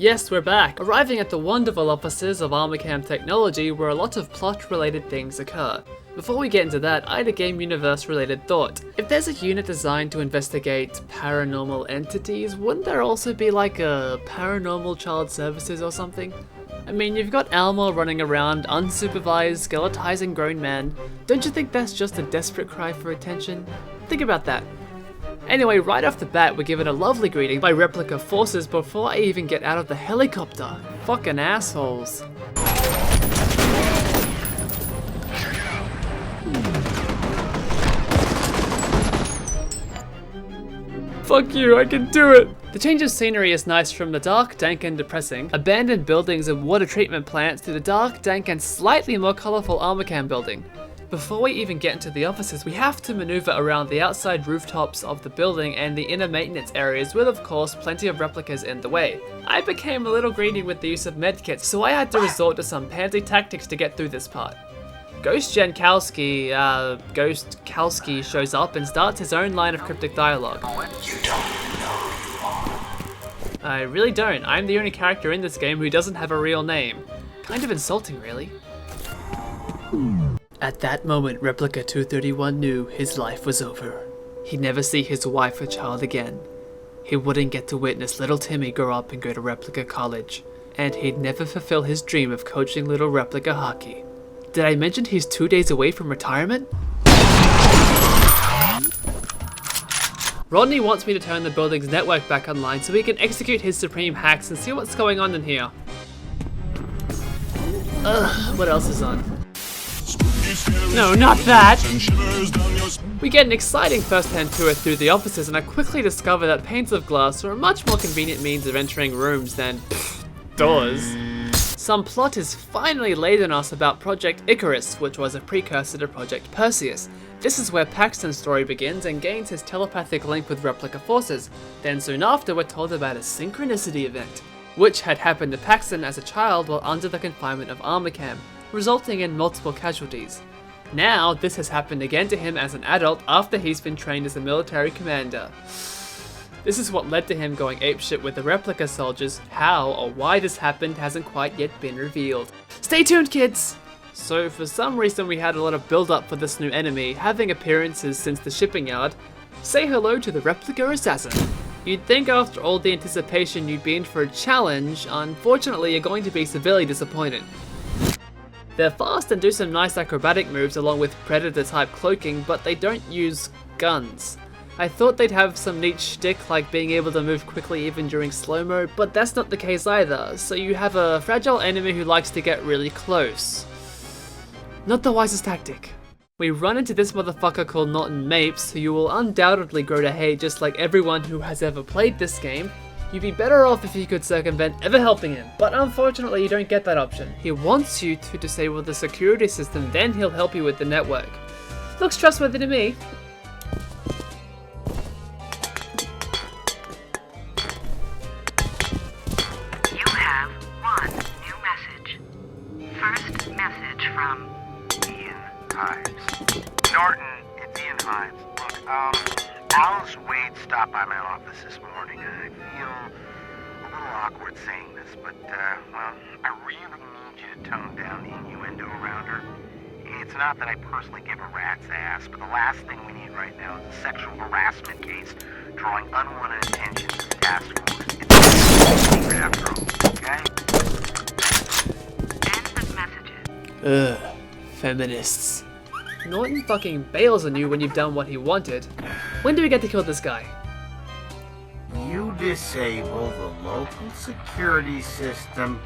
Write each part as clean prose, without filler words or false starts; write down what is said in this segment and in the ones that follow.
Yes, we're back, arriving at the wonderful offices of Armacham technology where a lot of plot-related things occur. Before we get into that, I had a game universe-related thought. If there's a unit designed to investigate paranormal entities, wouldn't there also be like a paranormal child services or something? I mean, you've got Alma running around, unsupervised, skeletizing grown men. Don't you think that's just a desperate cry for attention? Think about that. Anyway, right off the bat, we're given a lovely greeting by Replica forces before I even get out of the helicopter. Fucking assholes. Fuck you, I can do it! The change of scenery is nice from the dark, dank and depressing abandoned buildings and water treatment plants to the dark, dank and slightly more colourful Armacham building. Before we even get into the offices, we have to maneuver around the outside rooftops of the building and the inner maintenance areas with of course plenty of replicas in the way. I became a little greedy with the use of medkits, so I had to resort to some pansy tactics to get through this part. Ghost Kalski shows up and starts his own line of cryptic dialogue. You don't know who you are. I really don't. I'm the only character in this game who doesn't have a real name. Kind of insulting, really. At that moment, Replica 231 knew his life was over. He'd never see his wife or child again. He wouldn't get to witness little Timmy grow up and go to Replica College. And he'd never fulfill his dream of coaching little Replica hockey. Did I mention he's 2 days away from retirement? Rodney wants me to turn the building's network back online so he can execute his supreme hacks and see what's going on in here. Ugh, what else is on? No, not that! We get an exciting first-hand tour through the offices and I quickly discover that panes of glass are a much more convenient means of entering rooms than doors. Some plot is finally laid on us about Project Icarus, which was a precursor to Project Perseus. This is where Paxton's story begins and gains his telepathic link with Replica forces. Then soon after we're told about a synchronicity event, which had happened to Paxton as a child while under the confinement of Armacham, resulting in multiple casualties. Now, this has happened again to him as an adult after he's been trained as a military commander. This is what led to him going apeshit with the Replica soldiers. How or why this happened hasn't quite yet been revealed. Stay tuned, kids! So, for some reason we had a lot of build-up for this new enemy, having appearances since the shipping yard. Say hello to the Replica Assassin. You'd think after all the anticipation you'd be in for a challenge, unfortunately you're going to be severely disappointed. They're fast and do some nice acrobatic moves along with predator-type cloaking, but they don't use guns. I thought they'd have some neat shtick like being able to move quickly even during slow-mo, but that's not the case either, so you have a fragile enemy who likes to get really close. Not the wisest tactic. We run into this motherfucker called Norton Mapes, who you will undoubtedly grow to hate just like everyone who has ever played this game. You'd be better off if you could circumvent ever helping him, but unfortunately you don't get that option. He wants you to disable the security system, then he'll help you with the network. Looks trustworthy to me. You have one new message. First message from Ian Hives. Norton, it's Ian Hives. Look, Alice Wade stopped by my office this morning, and I feel a little awkward saying this, but, well, I really need you to tone down the innuendo around her. It's not that I personally give a rat's ass, but the last thing we need right now is a sexual harassment case drawing unwanted attention to the task force. It's a secret after all, okay? End of messages. Ugh, feminists. Norton fucking bails on you when you've done what he wanted. When do we get to kill this guy? You disable the local security system,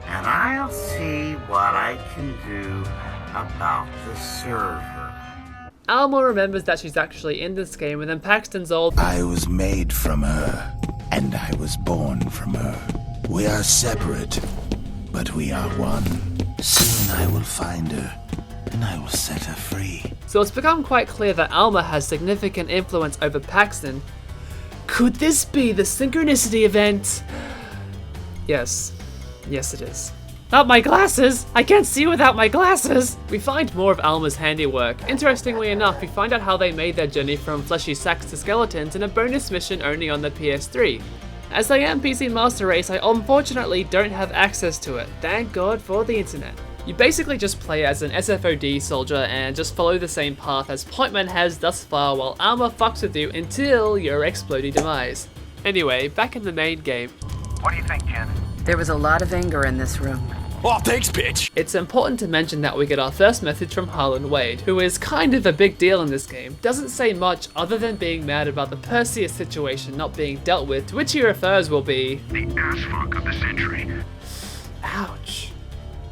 and I'll see what I can do about the server. Alma remembers that she's actually in this game, and then Paxton's old I was made from her, and I was born from her. We are separate, but we are one. Soon I will find her, and I will set her free. So it's become quite clear that Alma has significant influence over Paxton. Could this be the synchronicity event? Yes. Yes it is. Not my glasses! I can't see without my glasses! We find more of Alma's handiwork. Interestingly enough, we find out how they made their journey from fleshy sacks to skeletons in a bonus mission only on the PS3. As I am PC Master Race, I unfortunately don't have access to it. Thank God for the internet. You basically just play as an SFOD soldier and just follow the same path as Pointman has thus far while Alma fucks with you until your exploding demise. Anyway, back in the main game. What do you think, Jen? There was a lot of anger in this room. Oh, thanks, bitch! It's important to mention that we get our first message from Harlan Wade, who is kind of a big deal in this game. Doesn't say much other than being mad about the Perseus situation not being dealt with, to which he refers will be The assfuck of the century. ouch.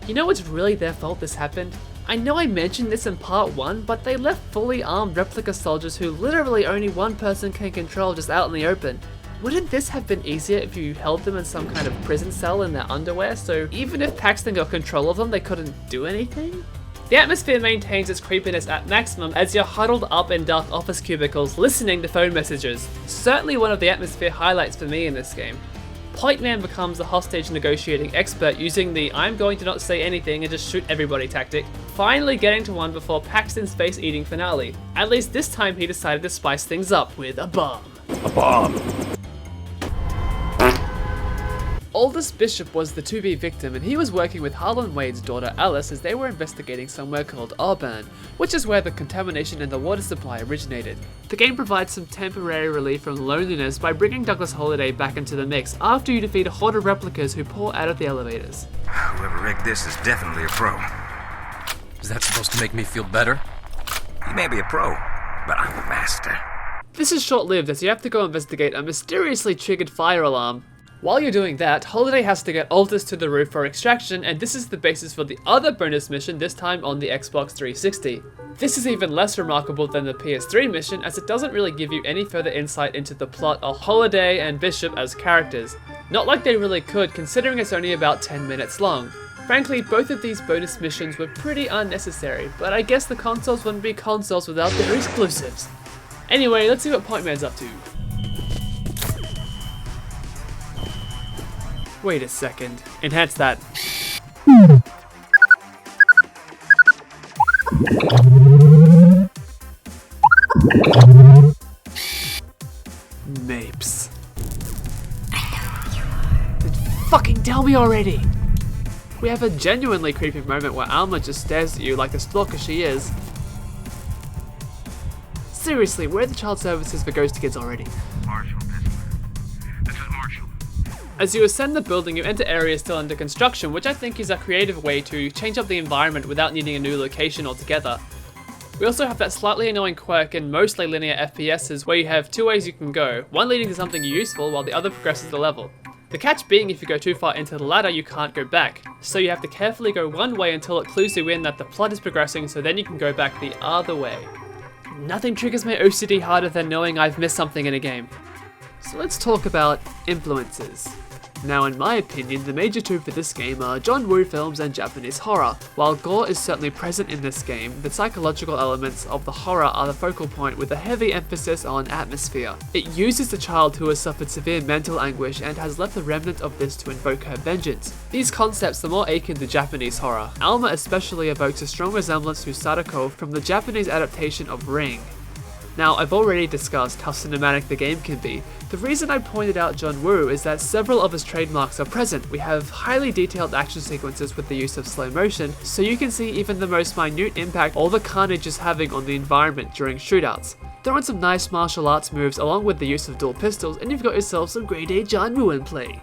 You know it's really their fault this happened? I know I mentioned this in part 1, but they left fully armed replica soldiers who literally only one person can control just out in the open. Wouldn't this have been easier if you held them in some kind of prison cell in their underwear, so even if Paxton got control of them, they couldn't do anything? The atmosphere maintains its creepiness at maximum as you're huddled up in dark office cubicles listening to phone messages. Certainly one of the atmosphere highlights for me in this game. Pointman becomes a hostage negotiating expert using the I'm going to not say anything and just shoot everybody tactic, finally getting to one before Paxton's face-eating finale. At least this time he decided to spice things up with a bomb. A bomb. Aldous Bishop was the to-be victim and he was working with Harlan Wade's daughter Alice as they were investigating somewhere called Auburn, which is where the contamination in the water supply originated. The game provides some temporary relief from loneliness by bringing Douglas Holliday back into the mix after you defeat a horde of replicas who pour out of the elevators. Whoever rigged this is definitely a pro. Is that supposed to make me feel better? He may be a pro, but I'm a master. This is short-lived as you have to go investigate a mysteriously triggered fire alarm. While you're doing that, Holiday has to get Aldous to the roof for extraction, and this is the basis for the other bonus mission, this time on the Xbox 360. This is even less remarkable than the PS3 mission, as it doesn't really give you any further insight into the plot of Holiday and Bishop as characters. Not like they really could, considering it's only about 10 minutes long. Frankly, both of these bonus missions were pretty unnecessary, but I guess the consoles wouldn't be consoles without their exclusives. Anyway, let's see what Pointman's up to. Wait a second. Enhance that. Mapes. Fucking tell me already! We have a genuinely creepy moment where Alma just stares at you like the stalker she is. Seriously, where are the child services for ghost kids already? Marshall, this is Marshall. As you ascend the building, you enter areas still under construction, which I think is a creative way to change up the environment without needing a new location altogether. We also have that slightly annoying quirk in mostly linear FPSs where you have two ways you can go, one leading to something useful while the other progresses the level. The catch being if you go too far into the ladder you can't go back, so you have to carefully go one way until it clues you in that the plot is progressing so then you can go back the other way. Nothing triggers my OCD harder than knowing I've missed something in a game. So let's talk about influences. Now in my opinion, the major two for this game are John Woo films and Japanese horror. While gore is certainly present in this game, the psychological elements of the horror are the focal point with a heavy emphasis on atmosphere. It uses the child who has suffered severe mental anguish and has left the remnant of this to invoke her vengeance. These concepts are more akin to Japanese horror. Alma especially evokes a strong resemblance to Sadako from the Japanese adaptation of Ring. Now, I've already discussed how cinematic the game can be. The reason I pointed out John Woo is that several of his trademarks are present. We have highly detailed action sequences with the use of slow motion, so you can see even the most minute impact all the carnage is having on the environment during shootouts. Throw in some nice martial arts moves along with the use of dual pistols, and you've got yourself some grade A John Woo in play.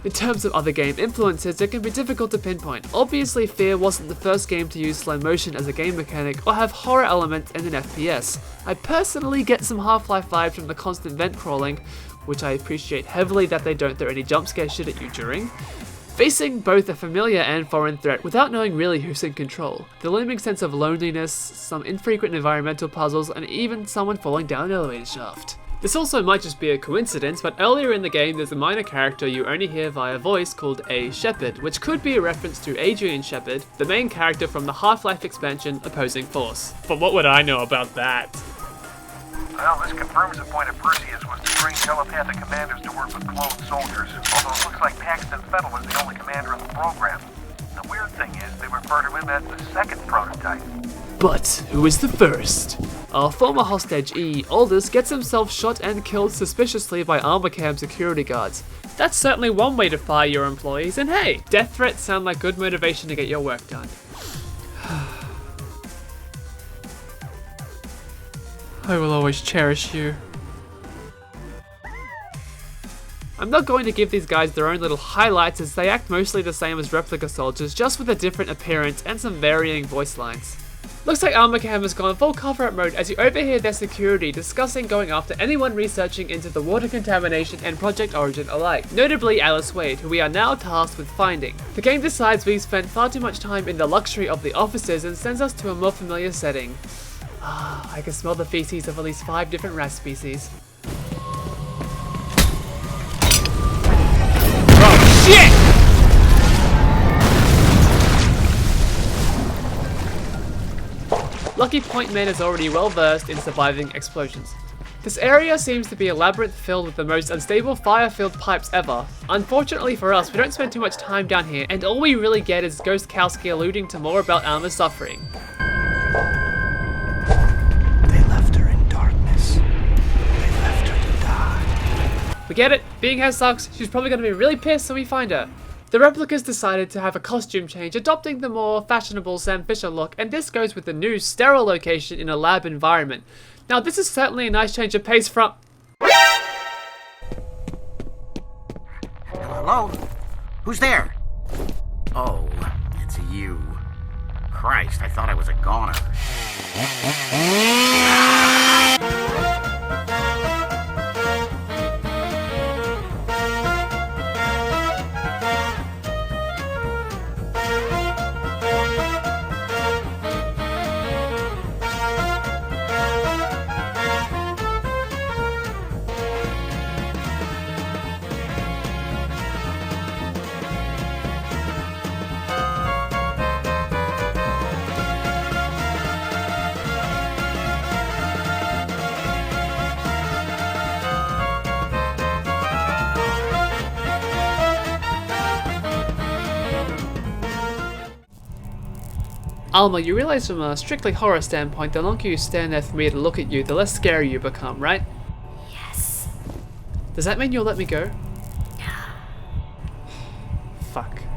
In terms of other game influences, it can be difficult to pinpoint. Obviously, F.E.A.R wasn't the first game to use slow motion as a game mechanic or have horror elements in an FPS. I personally get some Half-Life vibes from the constant vent crawling, which I appreciate heavily that they don't throw any jump scare shit at you during. Facing both a familiar and foreign threat without knowing really who's in control. The looming sense of loneliness, some infrequent environmental puzzles, and even someone falling down an elevator shaft. This also might just be a coincidence, but earlier in the game there's a minor character you only hear via voice called A. Shepard, which could be a reference to Adrian Shepard, the main character from the Half-Life expansion Opposing Force. But what would I know about that? Well, this confirms the point of Perseus was to train telepathic commanders to work with cloned soldiers, although it looks like Paxton Fettel was the only commander in the program. The weird thing is, they refer to him as the second prototype. But who is the first? Our former hostage E, Aldous, gets himself shot and killed suspiciously by Armacham security guards. That's certainly one way to fire your employees, and hey, death threats sound like good motivation to get your work done. I will always cherish you. I'm not going to give these guys their own little highlights as they act mostly the same as Replica soldiers, just with a different appearance and some varying voice lines. Looks like Armacham has gone full cover-up mode as you overhear their security discussing going after anyone researching into the water contamination and Project Origin alike, notably Alice Wade, who we are now tasked with finding. The game decides we've spent far too much time in the luxury of the offices and sends us to a more familiar setting. Ah, I can smell the feces of at least 5 different rat species. Oh shit! Lucky Point Man is already well versed in surviving explosions. This area seems to be a labyrinth filled with the most unstable fire-filled pipes ever. Unfortunately for us, we don't spend too much time down here, and all we really get is Ghost Kowski alluding to more about Alma's suffering. They left her in darkness. They left her to die. We get it, being her sucks, she's probably going to be really pissed so we find her. The replicas decided to have a costume change, adopting the more fashionable Sam Fisher look, and this goes with the new sterile location in a lab environment. Now this is certainly a nice change of pace from... Hello? Who's there? Oh, it's you. Christ, I thought I was a goner. Alma, you realize from a strictly horror standpoint, the longer you stand there for me to look at you, the less scary you become, right? Yes. Does that mean you'll let me go?